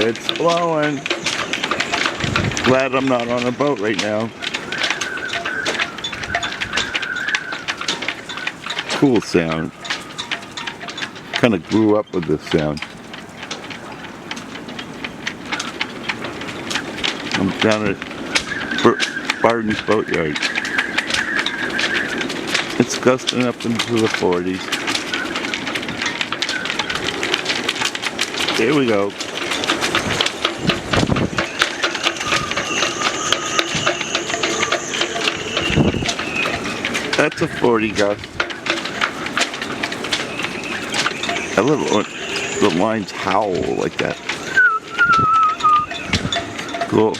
It's blowing. Glad I'm not on a boat right now. Cool sound. Kind of grew up with this sound. I'm down at Barden's boatyard. It's gusting up into the 40s. Here we go. That's a 40 gust. I love it when the lines howl like that. Cool.